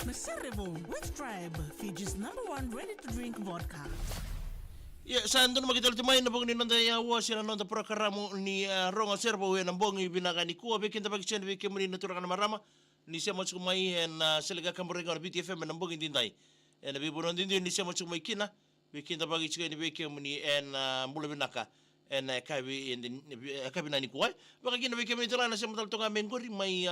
na Sere Vou with Tribe, Fiji's #1 ready-to-drink vodka. Sa andun makitalitimay na bong ninonda yawa sila nonda parokaramu ni ronga Sere Vou na bong ibinaga ni kuwa bikin tabag siya bikin muni naturakan na marama ni siya mo tsumay na siliga kamuringa na BTFM na bong indinday na bibunon din ni siya mo tsumay kina bikin tabag siya ni bikin muni mula binaka kabi na ni kuwa baka kina bikin muni tala na siya mataltunga mengori may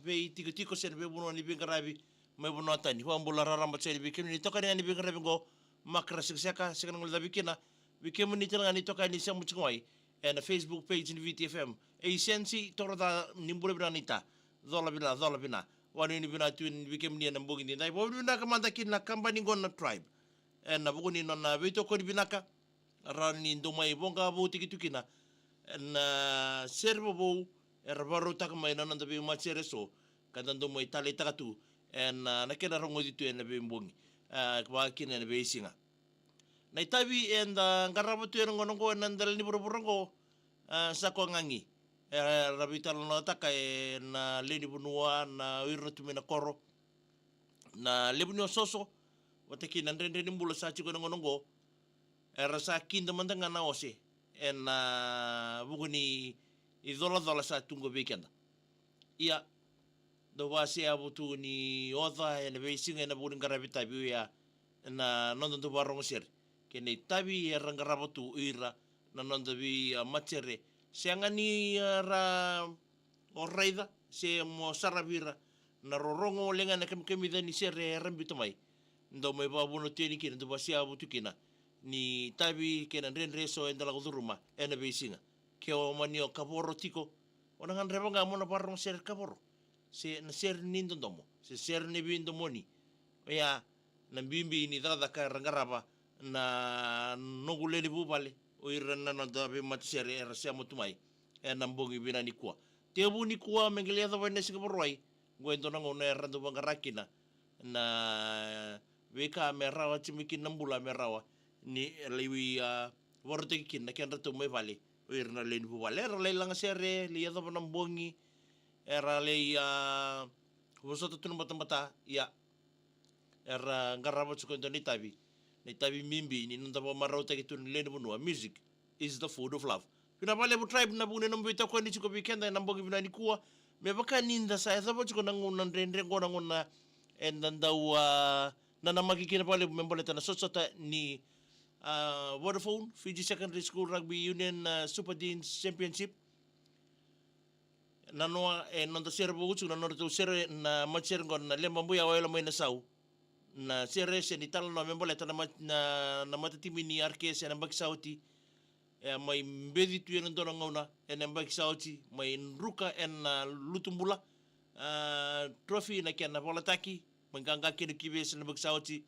vei-tiko siya na bibunon ni bingarabi may bunuatan ni huwag mula raramat siya ni bikin ni toka niya ni bingarabi ko makra siksaka sikan ngol bikina bikin muni tala ni toka ni siya mo tsumay na Facebook page ni VTFM sensi torada nimbule branita zola bina wani ni bina tuin bikem ni na mbogin dai bo bina kamanda kin na kabani na tribe na buguni non na Veitokoni binaka rani ndomai bonga bo tikitukina na Sere Vou vakarautaka mai nan da vei-matasere so kada ndomai taleta katu na kena rongo ditu na mbongi vakakina na veisinga na itabi ngarabotu ngonongo nandal ni burongo sa ko ngangi rabi talanoa na leni vanua na irna tumena koro na lebunyo soso wataki nandrende ni mbula sa chiko ngonongo sa kinda mandanga na ose na buguni idola sa tungo bekenda ia do wasi abutu ni oda na veisinga na buguni karabitabi ya na nondo do barongo ser kene tabi rangarabotu ira na nonda vei-matasere sianga ni ra oraida se mo saravira na rorongo lenga na kemida ni Sere rambito mai ndo mai babuno teni kina ndo basia butukina ni tabi kena renreso endala guduruma ena veisinga ke o manio kaboro tiko ona ngan rebanga mona parong Sere kaboro se na Sere nindo ndomo se Sere ne bindo moni ya na bimbi ni dada ka rangaraba na noguleli bubale o irana na da vei-matasere siya mo tumay na mbongi bina ni kuwa tebu ni kuwa mengelia da vane siga borwai gwento na ngona rando vangarakina na veka merawa chimikin nambula merawa ni lewi vortekin na kenda to mai vale o irana len bubale era le langa Sere li da vana mbongi era le wosoto tunu batambata ya era ngarabo chukonto ni tabi mimbi ni nunda vakarautaka tun leni vanua music is the food of love pina pale bu tribe na bune no Veitokoni chiko weekend na mbogi bina ni kuwa me baka ninda sa esa chiko na ngona ndrendre ngona endandau na makikina pale memboleta na sosota ni Vodafone Fiji Secondary School Rugby Union Super Deans Championship na noa nonda Sere Vou na nonda Sere na matasere ngona lemambuya waela mai na sau na Sere se ni talanoa memboleta na matatimi ni RKS na bakisauti mai mbedi tu yana ndona ngona na bakisauti mai nruka na lutumbula trophy na kena polataki manganga kene kibes na bakisauti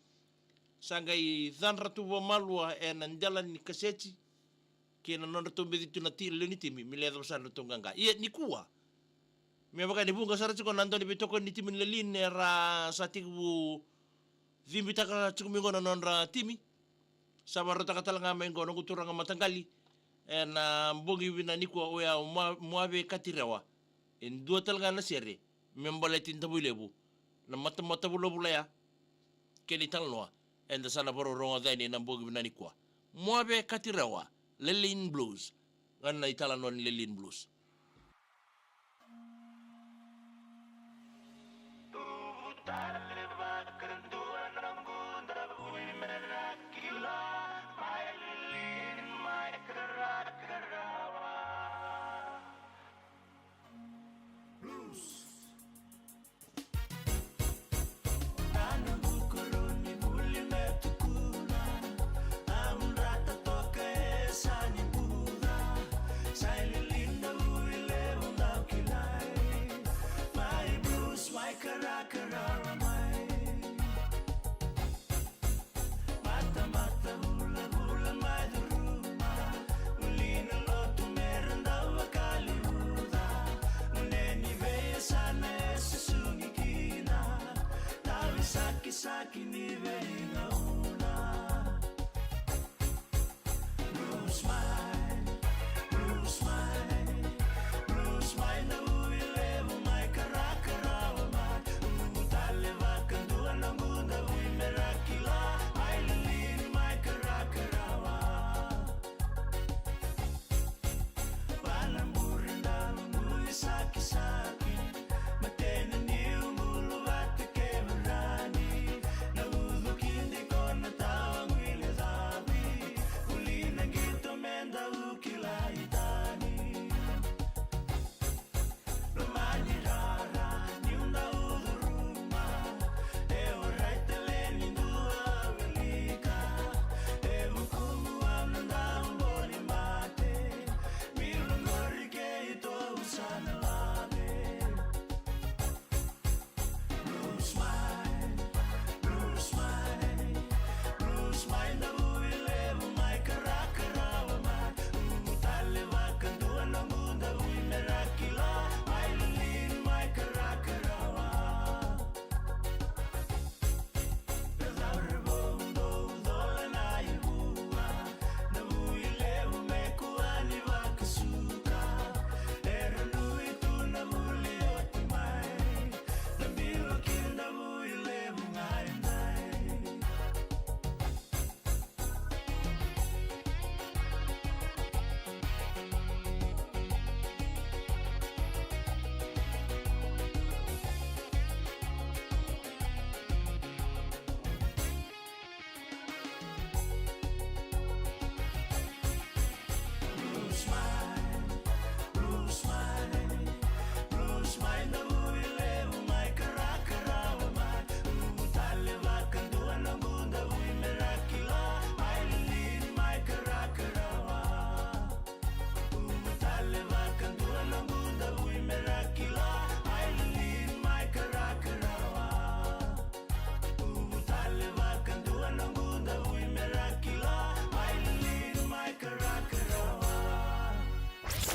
sangai dhanra tu malua na ndala ni kaseti kena nonda to mbedi tu na leni timi mileda sana to nganga ia ni kuwa me baka ni bunga sara chiko nandoni Veitokoni ni timi lelin era satiku vimbitaka chukumingo na nonra timi sabarota katalanga mengo no kuturanga matangali na mbongi bina nikwa oya muave katirewa en dua talanga na Sere memboletin tabulebu na mata bulo ya keni talanoa en da sana boro ronga dani na mbongi bina nikwa muave katirewa lelin blues ngana talanoa ni lelin blues Saki ni vei una blue smile na uilevu mai karakarawa mai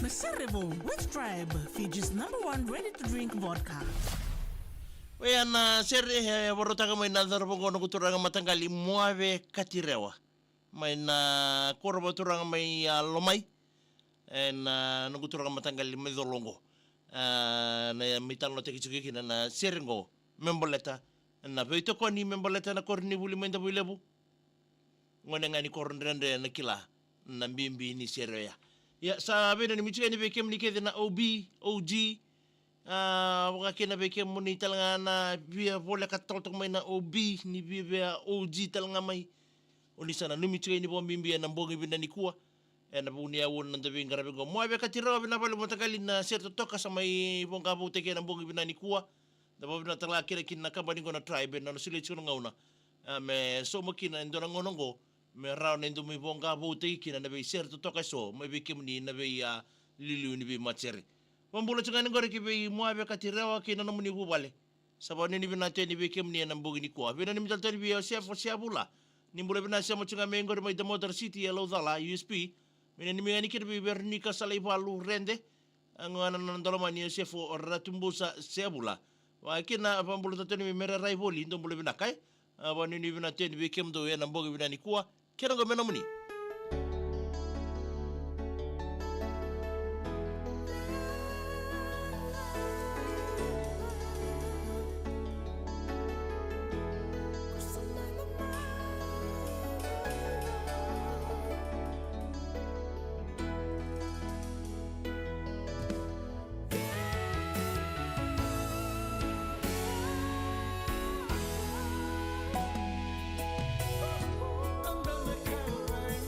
Sere Vou, which tribe? Fiji's #1 ready-to-drink vodka. Wena Sere warotaka mai na dharabongo no kuturanga matangali muave katirewa. Mai na korbo turanga mai lomai. Na no kuturanga matangali mai dolongo. Na mitalo te kitsukiki na serengo memboleta na Veitokoni memboleta na korni buli mai ndabu lebu. Ngone ngani korndrende na kila na mbimbi ni Sere ya. Ya sa bena ni mitua ni bekem ni kede na OB, OG. Vakakina bekem muni talanga na via vola katoltok mai na OB ni via OG talanga mai. Oni sana ni mitua ni bombimbi na mbongi bina ni kuwa. Na bunia won na dabi ngarabe go. Mo abe katira bina pala motakali na serto toka sa mai bonga buteke na mbongi bina ni kuwa. Da bobina tala kira kina kabani go na tribe na sile chuno ngauna. Me so makina ndona ngonongo. Me rao na ndo mi bonga buteke kina na be serto toka so. Me bekem ni na be lilu ni be matsere. Wambula changani gore ki be mo abe katira kina na muni bubale. Sabani ni bina te ni bekem ni na mbongi ni kuwa. Bina ni mitalta ni be sia bula. Ni mbula bina sia mo changa me ngore mai the motor city ya Laudala USP. Mina ni mingani kira bernika salai balu rende angana nandolomani sefo ratumbusa sebula wa kina pambulu tatoni mera raivoli ndo mbulu binakai wani ni bina teni bekem do ya nambogi bina ni kuwa kira ngo mena muni Under the cover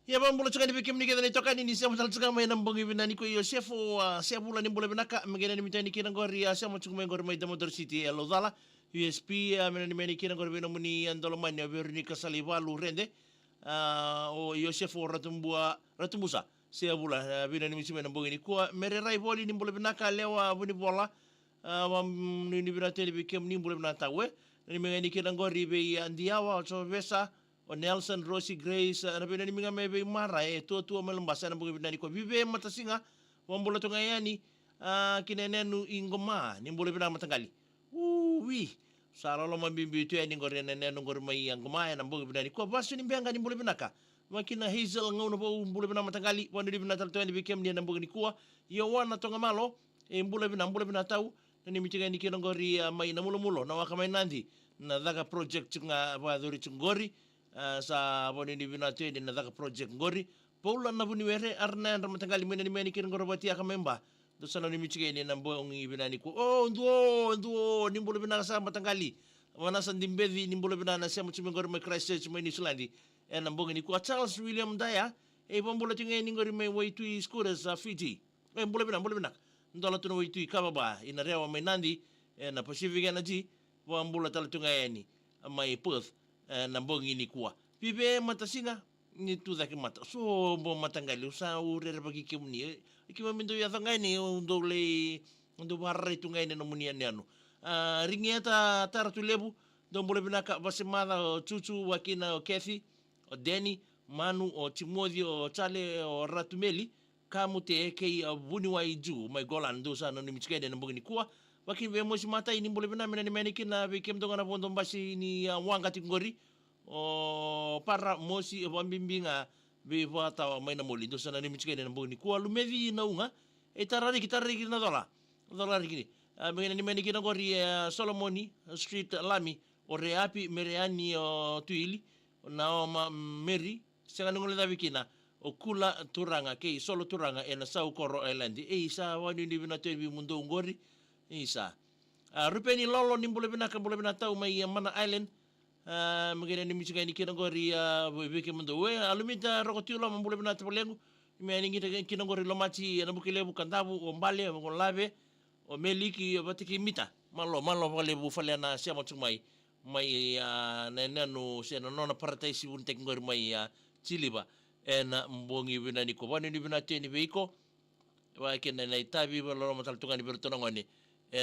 Ia ba mbula tsaka ni bikim ni kita ni toka ni sema tal tsaka mai nambongi binani ko yo sefo sia bula ni mbula binaka mengena ni mitani kina ngori sia mo tsuma ngori mai Damodar City ya Lodala USP mena ni meni kina ngori bino muni andolo mani averni kasalivalu rende o yo sefo ratumbusa sia bula binani mitime nambongi ni ko mere rai voli ni mbula binaka lewa buni bola ni binate ni bikim ni mbula binata we ni mengeni kina ngori be andiawa so vesa o Nelson, Rosie, Grace, na bina ni mga may mara tua malambasa na mga binani ko. Vive matasinga, wambula to ngayani, kinenenu ingoma, nimbula bina matangali. Uwi, sa lolo mambimbitu ya ningori nenenu ngori may angoma na mga binani ko. Baso nimbianga nimbula binaka. Makina Hazel ngaw na po mbula bina matangali, wano di bina talto ni bikem ni nambuga ni kuwa. Yawan na to ngamalo, mbula bina tau, na nimitiga ni kinangori may namulo-mulo, na wakamay nandi, na daga project nga baduri chungori, sa boni ni binate ni nadaka project ngori paula na buni were arna na matangali mena ni meni kirin gorobati aka memba do sana ni michige ni nambo ngi binani ko ndo ni mbolo binana sa matangali wana san dimbevi ni mbolo binana sa muchime ngori me Christchurch me ni Sulandi en nambo ngi ko Charles William Daya e bombolo tinge ni ngori me waitu schools sa Fiji e mbolo bina ndola tuno waitu kababa ina rewa me nandi na Pacific Energy bombolo tal tunga ni mai Perth na mbongi ni kuwa. Pibe matasinga ni tu daki mata. So bo matangali usa urere bagi kimni. Ikima mindo ya thangai ni undo barra itu ngai no munia ni anu. Ringi ata taratu lebu do mbole binaka basemada o Chuchu wakina o Kathy o Danny Manu o Timothy o Chale o Ratumeli kamu te kei buni wa iju mai golan do sa no ni michikede na mbongi ni kuwa. Wakin be mosi mata ini mbole bina mena ni meniki na bikem donga na bondo mbasi ni wanga tingori o para mosi wambimbinga be vata mai na moli do sana ni michikene na mbongi ni kuwa lumevi na unga e tarari na dola rigi mena ni meniki na gori Solomoni Street Lami o reapi mereani o tuili na o Mary sanga ngole da bikina o kula turanga kei solo turanga e na Sau Koro Island e isa wani ni bina tebi mundo ngori isa rupeni lolo ni mbole bina tau mai Mana Island magana ni michiga ni kina gori beke mundo we alumita rokotilo mbole bina tapalengu me ni ngita kina gori lomachi na bukile bukandabu o mbale o lave o meliki o batiki mita malo vale bu fale na siamo tumai mai na nanu se na nona parataisi un tek ngori mai chiliba na mbongi bina ni ko bani ni bina teni veiko wa kena na itabi lo matal tungani bertona ngoni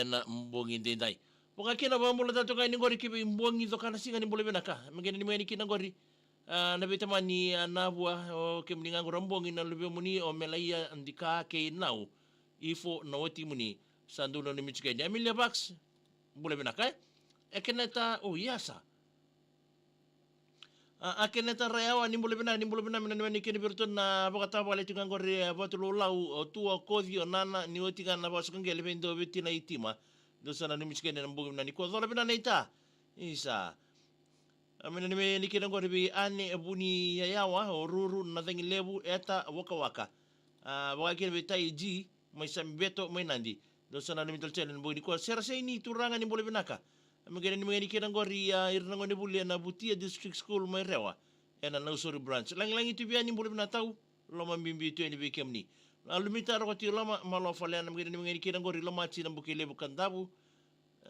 na mbongi ndendai poka kena ba mbola tatoka ni ngori kibe mbongi do kana singa ni mbole bina ka mengeni ni meni kina ngori na betamani na bua o kemninga ngoro mbongi na lube muni o melaia ndika ke nau ifo na wati muni sanduno ni michikeni Amelia Bax mbole bina ka ekeneta o yasa akeneta reawa ni mbole bina mena ni keni bertona baka wale tinga ngori batulu lau o tua kovi o nana ni otinga na basu kangele bendo betina itima do sana ni michikeni na mbongi ni ko dola bina neita isa amena ni keni ngori bi ane buni yawa o ruru na thangi lebu eta waka baka keni betai ji mai sambeto mai nandi do sana ni mital chene mbongi ko serase ni turanga ni mbole binaka amagani ni kena ngori irna ngoni bulia na Butia District School mai rewa ena na usuri branch lang itu biani mbole binatau lo mambimbi tu ni bikem ni alumita ro ti lama malo fale na amagani kena ngori lo machi na bukile bukandabu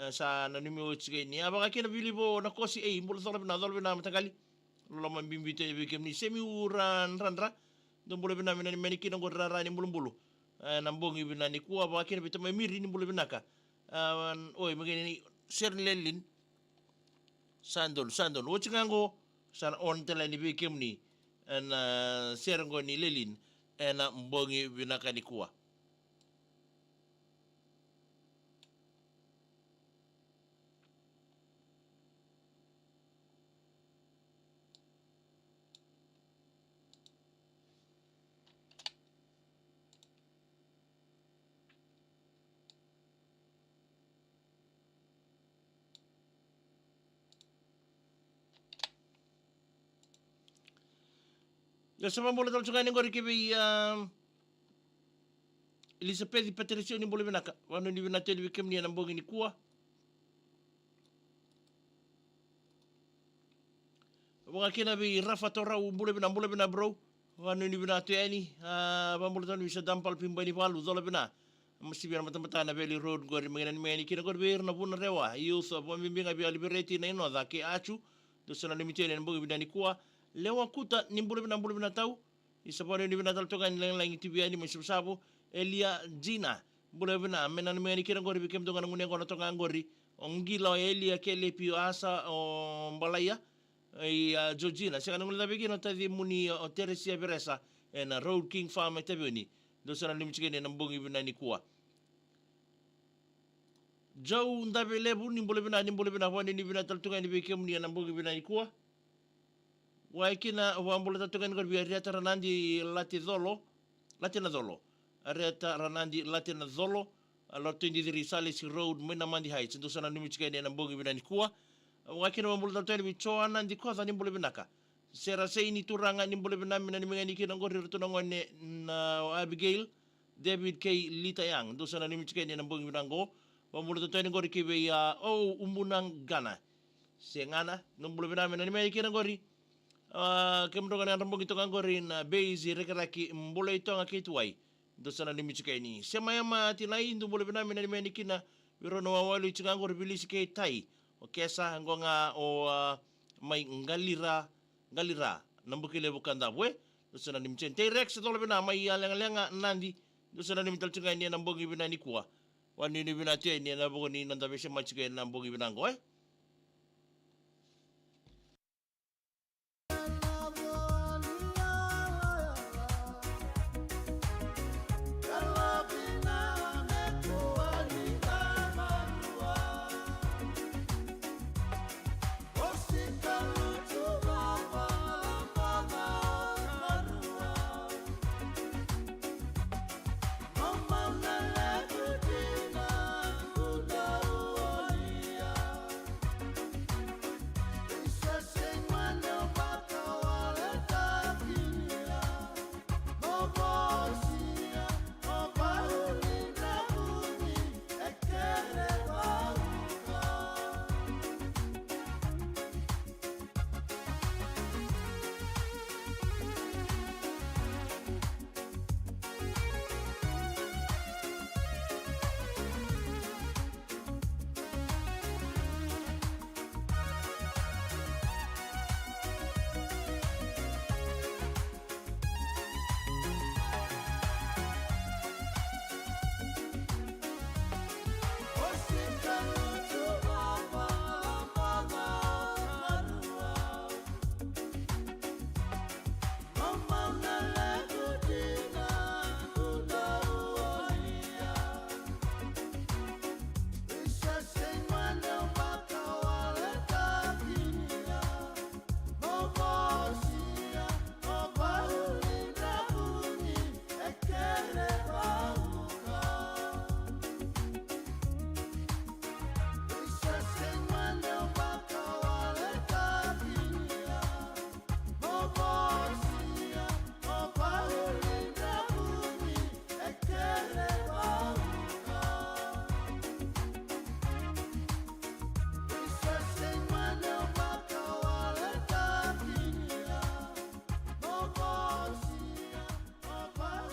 sa na ni mo chige ni abaka kena bilibo na kosi mbole dola bina matagali lo mambimbi tu ni bikem ni semi uran randra do mbole bina ni kena ngori rara ni mbulu na mbongi bina ni kuwa abaka kena bitama miri ni mbole binaka oi magani Serlelin Sandon wachingango sana on tela ni bikem ni na serengo ni lelin na mbongi binaka ni kuwa ya sama mbola tal tsugani ngori kebe Elizabeth Patricio ni mbole binaka wano ni binate ni bikem ni na mbongi ni kuwa waka kena bi Rafa Torau mbole bina bro Wanu ni bina tueni, pambulutan bisa dampal pimbani palu zola bina. Mesti biar mata-mata na Valley Road gori mengenai meni kira gori biar na pun rewa. Youth pembimbing abi liberate na ino ke acu. Dosa na limitian yang bogi bina ni kuah. Lewa kuta nimbulu bina tahu. Isapore ni bina tal tokan lang tibia ni masih sabu. Elia Gina. Bule bina mengenai meni kira gori bikem tokan ngunia kono tokan gori. Onggila Elia kele pio asa o balaya. Georgina, sekarang ngula bagi no tadi muni o Teresia Beresa na Road King Farm tabi ni. Dosa na limitian yang bogi bina ni kuah. Jauh ndabe lebu ni boleh bina wani ni bina taltungan ni bikem ni na bogi bina ni kuah. Waikina wan boleh taltungan gor biar reta ranandi latina dolo. Reta ranandi latina dolo. Lorto di Risalis Road mena mandi heights. Dosa na limitian yang bogi bina ni kuah. Wakina wan boleh taltungan ni bicoa nandi kuah ni boleh binaka. Serasa ini turanga ni boleh bina ni mengani kina gor rutunangon na Abigail David K. Litayang. Dosa na limitian yang bogi bina go. Pamulutan tayo gori kibe umunang gana. Sengana nung bulu binamin na ni may kina gori. Kemro kan rambog ito kan gori na base rekaraki mbula ito ang akituay. Dosa na limit kay ni. Semayama tinay nung bulu binamin na ni may kina. Pero nawawalo ito kan gori bilis kay tay. O kesa hanggang may galira nambukile bukan dabwe. Dosa na limit kay T-Rex ito labi na may alang-alang nandi. Dosa na limit kay ni nambog ibinani kuwa. Wani ni binati ni na bugo ni nanda bese machike na bogi binango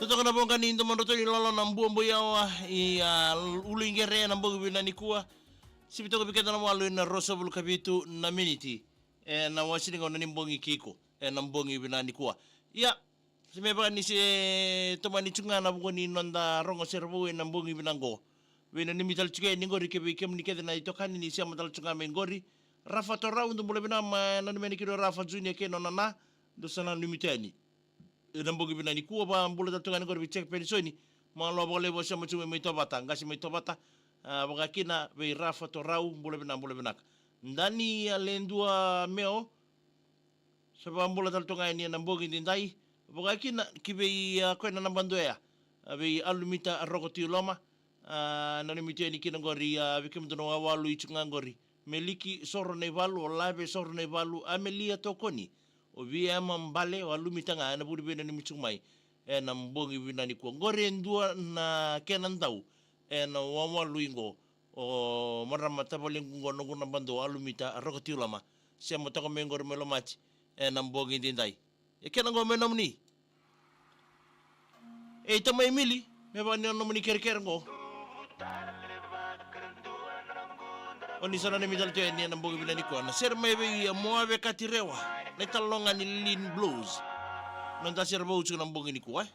Toto kana bonga ni ndo mandoto ni lolo na mbombo yawa ulingere na mbogo bina nikua sibito ko biketa na mwalo na rosa bulu kabitu na miniti na wasini ngona ni mbongi kiko na mbongi bina nikua ya simeba ni se tomani chunga na bongo ni nonda rongo Sere Vou na mbongi binango wena ni mital chike ni ngori kebe kem ni kete na itokani ni sia matal chunga mengori Rafa torau ndo mbole bina na ni menikiro Rafa Junior ke nonana do sana limitani nambogi bina ni kuwa ba mbula tatungan ko check pensoni malo bole bo sa mchu may tobata ngasi may tobata vakakina vei Rafa torau mbula bina ndani alendua meo sa ba mbula tatungan ni nambogi dindai vakakina kibe ko na nambandoya vei alumita rogoti loma na limite ni kinangori vikem dono walu ichungangori meliki soro ne valu labe soro ne valu amelia tokoni o via mambale o lumita nga na buri bena ni michumai na mbongi bina ni ko ngore ndua na kenandau na wama luingo o maramata boling ngono ngona bando alumita rokotiulama sema to ko mengor melomachi na mbongi dindai e kenango menomni E ita mai mili, me ba ni ono muni kere ngo. Oni sana ni midal tuya ni nambogi bila ni kuana. Sere mai be moa be katirewa. Ne talonga ni Lean Blues. Nanta Sere Vou chu nambogi ni kuai.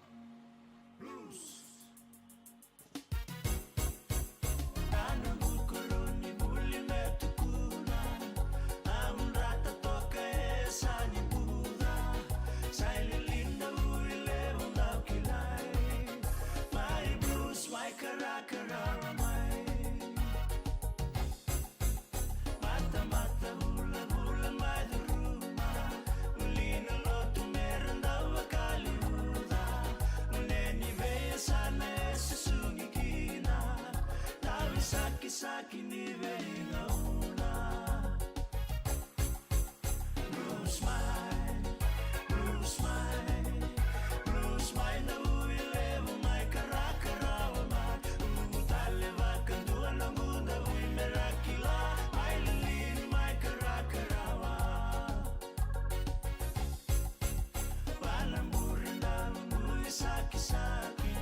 Saki ni vei-matasere. Blues mine, blues mine, blues mine. Na uilevo mai karakarawa mai. Utale vakandua na muda ui merakila. Mai lilini mai karakarawa. Palamburinda mui saki saki.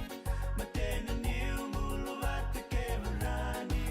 Matena ni umulu vatake verani.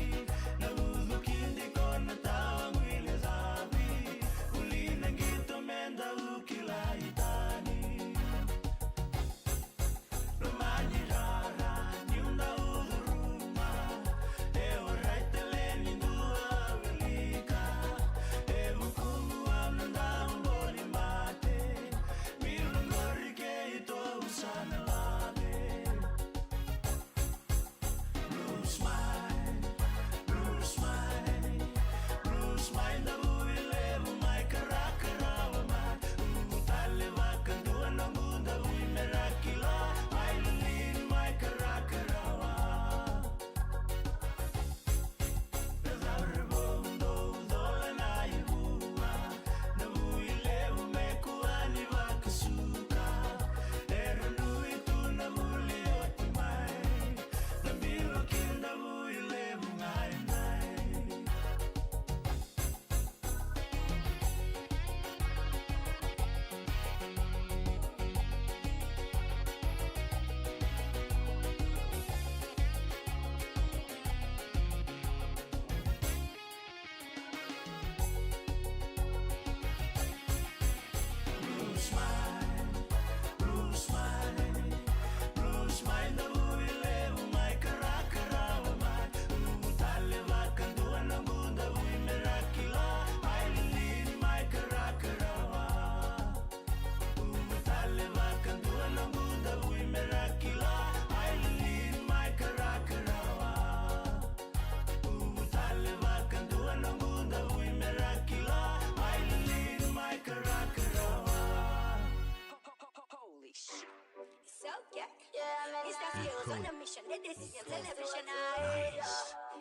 On a mission, this is your television eye.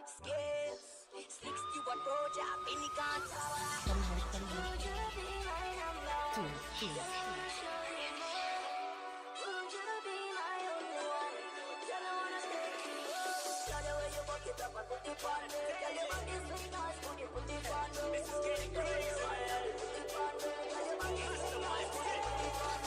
Skills, 60-watt pro job, any contact. Would you be my number? Would you be my only one? Tell her wanna stay. Tell her where you buck it up and put it on. Tell your body sweet nice, put it on. This is getting crazy. Put it on. Tell your body sweet nice, put it on.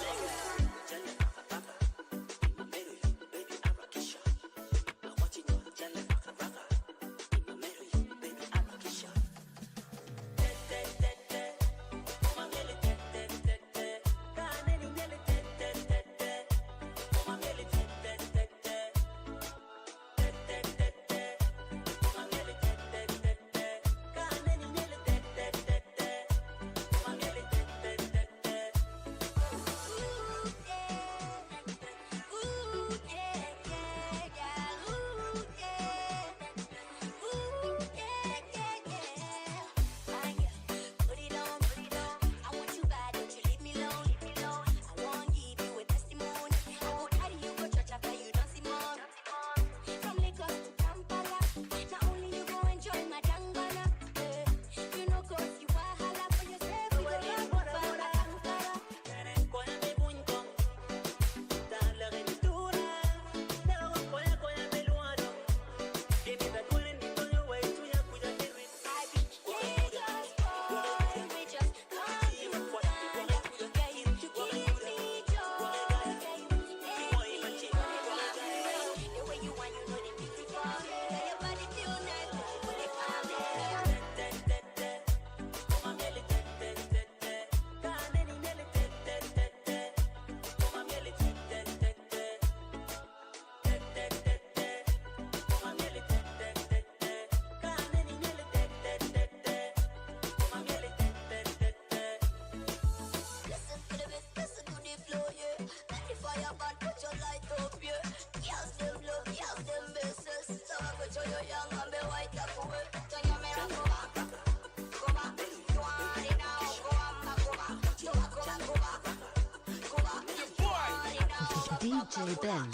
DJ Ben.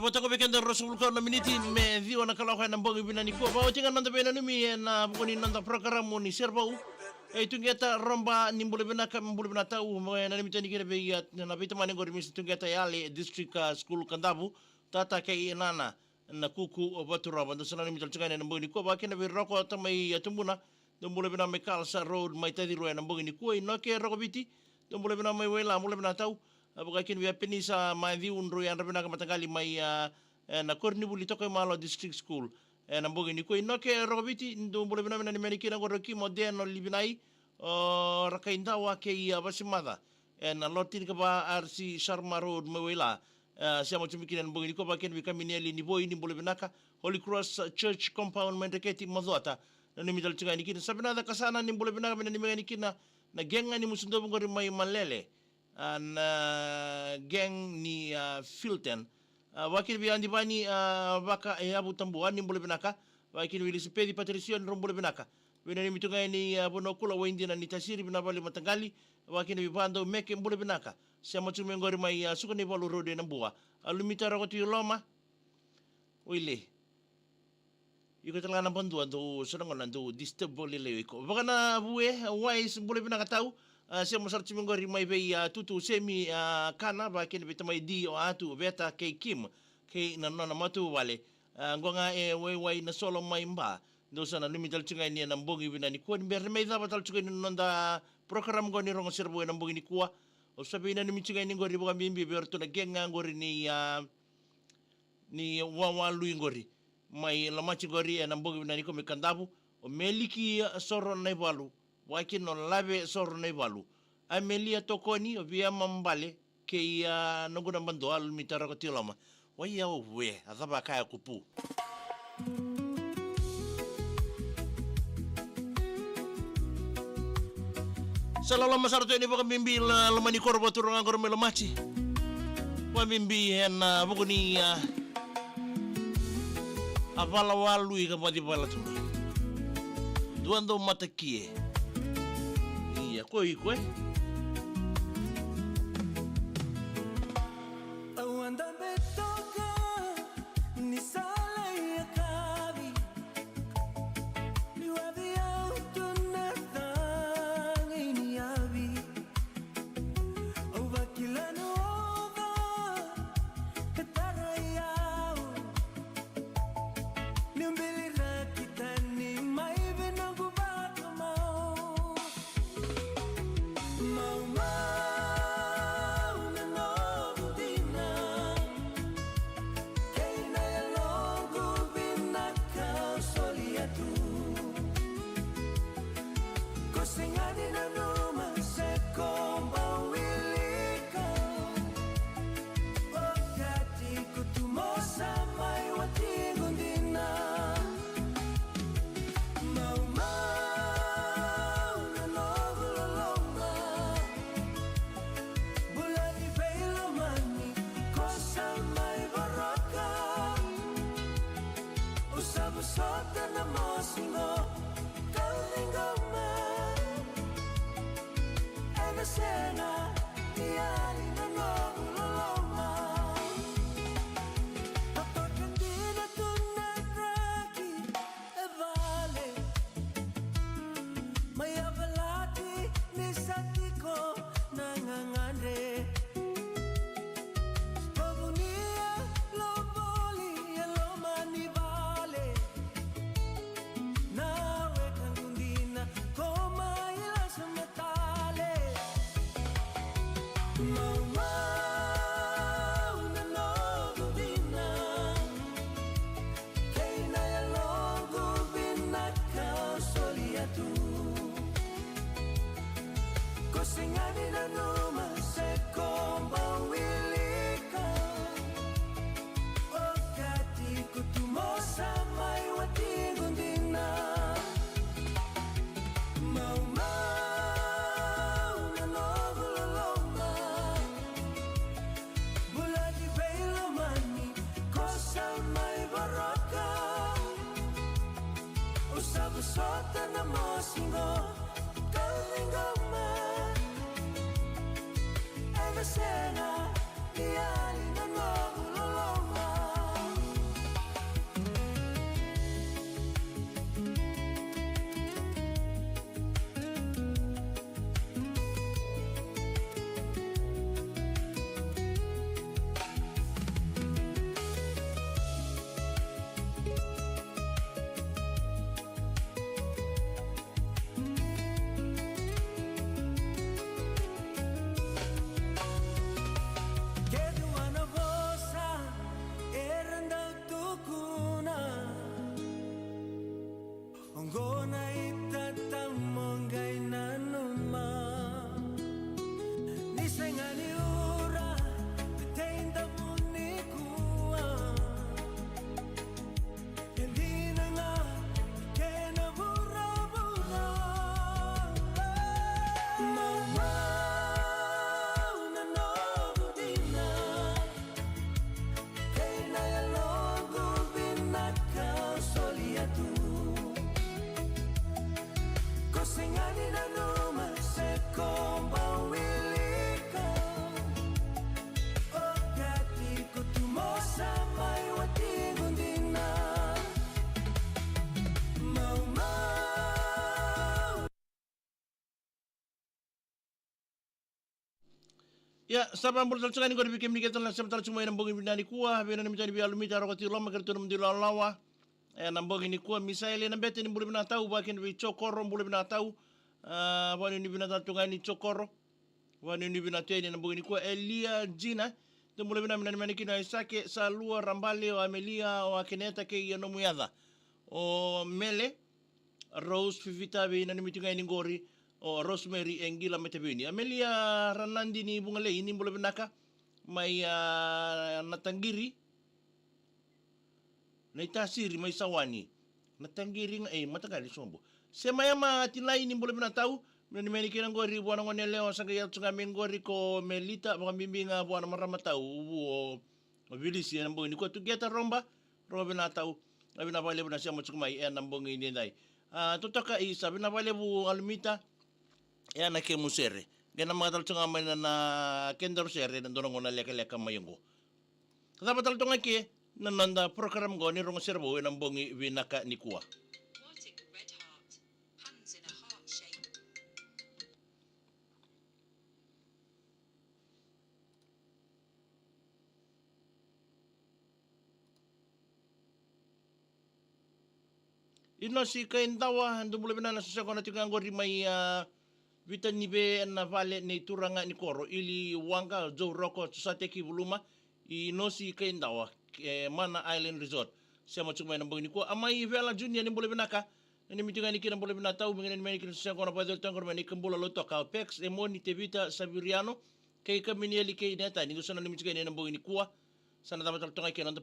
Botako bekenda rosul ko na miniti me viwa na kalaw na bongi binani ko ba tinga nanda bena numi na bukoni nanda parokaramu ni Sere Vou tungeta romba ni mbule benaka mbule benata u na nimita ni kire be ya na bita mani ngori mis tungeta yale district school kandabu tata ke nana na kuku batura bando sana nimita tsunga na bongi ko ba kena be roko tamai tumbuna mbule bena me kalsa road mai tadi ro na bongi ko no ke roko biti mbule bena mai wela mbule benata u Bukakin via penisa mai vi unro yang rabina kamatangali mai na korni buli toko malo district school na mbogi ni ko inoke robiti ndo mbole bina ni menikina goroki moderno libinai rakainda wa ke ia basimada na lotin ka ba RC Sharma Road mewela siamo tumikina mbogi ni ko baken vika mineli ni boy ni mbole binaka Holy Cross Church compound mendeketi modota na ni midal tsinga ni kina sabina da kasana ni mbole binaka ni menikina na genga ni musundo ngori mai malele na geng ni Filton wakil bi andi bani baka abu tambuan ni mbole binaka wakil wi lisipedi patricio ni mbole binaka wina ni mitunga ni bonokula wendi na nitasiri binabali matangali wakil bi bando meke mbole binaka siamo tumengori mai suka ni bolu rode na bua alumita rokoti loma wile iko talana bandu ando sonongo nando disturb bole leko bakana buwe wise mbole binaka tau siamo sarti mengori mai be tutu semi kana ba kene beta mai di o atu beta ke kim ke na nona matu wale ngonga wai na solo mai mba ndo sana limital tsunga ni na mbongi bina ni ko ber mai da batal tsunga ni nonda program ngoni rongo Sere Vou na mbongi ni kuwa o sabi na ni mitsunga ni ngori boka mimbi berto na genga ngori ni wawa lui ngori mai la machi ngori na mbongi bina ni ko mekandabu o meliki soro na balu wakin no labe soro na balu amelia tokoni o via mambale ke ia nonguna mando al mitara ko tilama wai ya we azaba kaya kupu salala masarto ini baka mimbi lamani korbo turang angkor melamachi wa mimbi na bukuni avala walu ika pati pala tu duando matakie iya koi Awanda betoka ni sala ya kabi ni wabi auto na tangi ni abi au bakila noda katara yao ni mbili rakitani mai benangu bakamao Ya, sabang bol talsungan ko bikin ni ketan sa talsumay ng bongin binani kuha, bina ni mitani bi alumita ro kati lama kerto ng dilalawa. Ng bongin ni kuha misaile na bete ni bule binatau bakin bi chokoro bule binatau. Wani ni binatungan ni chokoro. Wani ni binatau ni ng bongin ni kuha Elia Gina. Ito bule binami na kina Isake sa lua rambale o Amelia o Akineta ke yano muyada. O Mele Rose Vivitavi na nimitungan ni Gori o Rosemary Engila Metabini. Amelia Ranandi ni Bungale ini bule binaka may natanggiri na itasiri may sawani natanggiri nga matagal sombo. Sema yama tinlay ni bule binatau na nimeni kinang Gori buwan ng leo sa kaya tsunga Gori ko Melita mga bimbinga buwan ng maramatau o mabilis yan ang bungin ko to get a romba binatau na binabali na siya mo tsukumay yan ang bungin ni Day. Tutaka isa binabali bu alumita yan na kemusere. Ganang mga talunga may na kendor sere nandoon ko na leka-leka mayungo. Katapa talunga ki nananda parokaramu ko ni Rong Sere Vou yan ang bungin binaka ni kuwa. Aquatic red heart, hands in a heart shape. Ino si kaintawa, ando mula binana sa ko na tingang Gori may vitamin B na vale ni turanga ni koro ili wanga jo roko sa teki buluma ino si kaintawa Mana Island Resort. Siya mo tsumay ng bangin ko. Amay vela junior ni mula binaka. Nani mitungan ni kinang mula binataw. Mga nani kinang siya ko na pwede tangkor man ikambula loto ka. Pex, Emoni, Tevita, Sabiriano. Kay kami niyali kay neta. Ni gusto na ni mitungan ni ng bangin ni kuwa. Sana dapat taltungay kinang